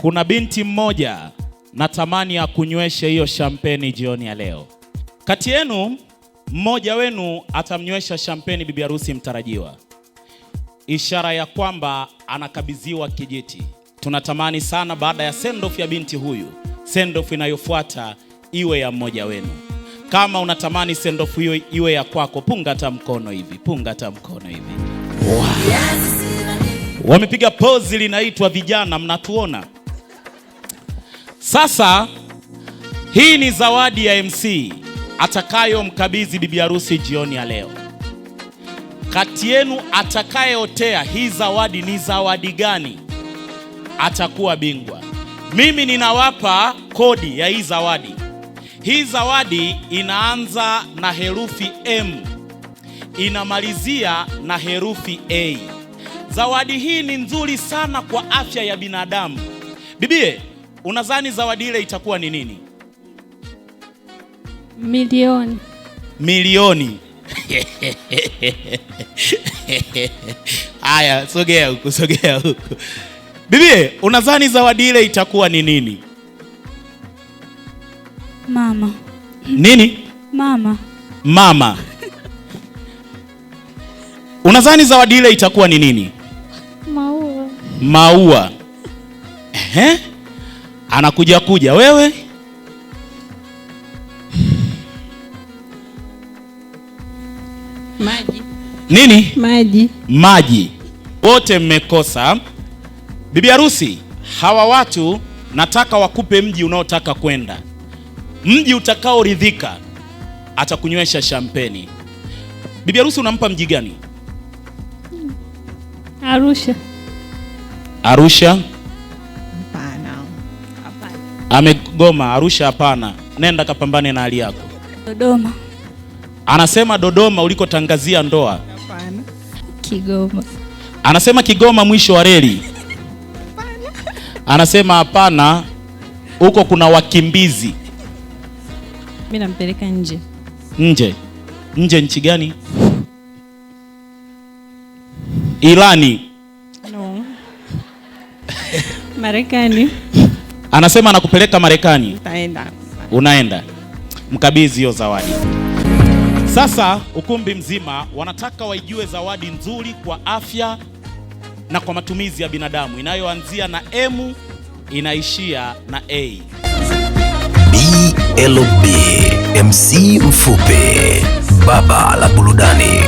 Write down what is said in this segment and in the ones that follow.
Kuna binti mmoja natamani ya kunywesha hiyo shampeni jioni ya leo. Kati yenu mmoja wenu atamnywesha shampeni bibi harusi mtarajiwa, ishara ya kwamba anakabidhiwa kijiti. Tunatamani sana baada ya send off ya binti huyu, send off inayofuata iwe ya mmoja wenu. Kama unatamani send off hiyo iwe ya kwako, punga hata mkono hivi, punga hata mkono hivi. Wow. Wamepiga pose linaitwa vijana, mnatuona. Sasa hii ni zawadi ya MC atakayomkabidhi bibi harusi jioni ya leo. Kati yenu atakayeotea hii zawadi ni zawadi gani, atakuwa bingwa. Mimi ninawapa kodi ya hii zawadi. Hii zawadi inaanza na herufi M, inamalizia na herufi A. Zawadi hii ni nzuri sana kwa afya ya binadamu. Bibie, unadhani zawadi ile itakuwa ni nini? Milioni. Milioni. Aya, sogea huku, sogea huku. Bibie, unadhani zawadi ile itakuwa ni nini? Mama. Nini? Mama. Mama. Unadhani zawadi ile itakuwa ni nini? Maua. Maua. Anakuja kuja wewe? Maji. Nini? Maji. Maji. Wote mmekosa. Bibi harusi, hawa watu nataka wakupe mji unaotaka kwenda. Mji utakaoridhika atakunywesha shampeni. Bibi harusi, unampa mji gani? Arusha. Arusha? Hapana. Hapana. Amegoma. Arusha hapana. Nenda kapambane na hali yako. Dodoma. Anasema Dodoma ulikotangazia ndoa. Hapana. Kigoma. Anasema Kigoma mwisho wa reli. Anasema hapana, huko kuna wakimbizi. Mimi nampeleka nje. Nje? Nje nchi gani? Irani. No. Marekani. Anasema anakupeleka Marekani. Taenda. Unaenda. Mkabidhi hiyo zawadi. Sasa ukumbi mzima wanataka waijue zawadi nzuri kwa afya na kwa matumizi ya binadamu, inayoanzia na M inaishia na A. BLB MC Mfupe, baba la burudani.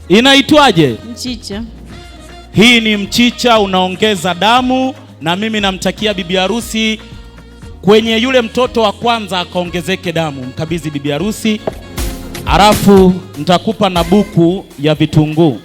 Inaitwaje? Mchicha. Hii ni mchicha, unaongeza damu, na mimi namtakia bibi harusi kwenye yule mtoto wa kwanza akaongezeke damu. Mkabidhi bibi harusi, alafu nitakupa na buku ya vitunguu.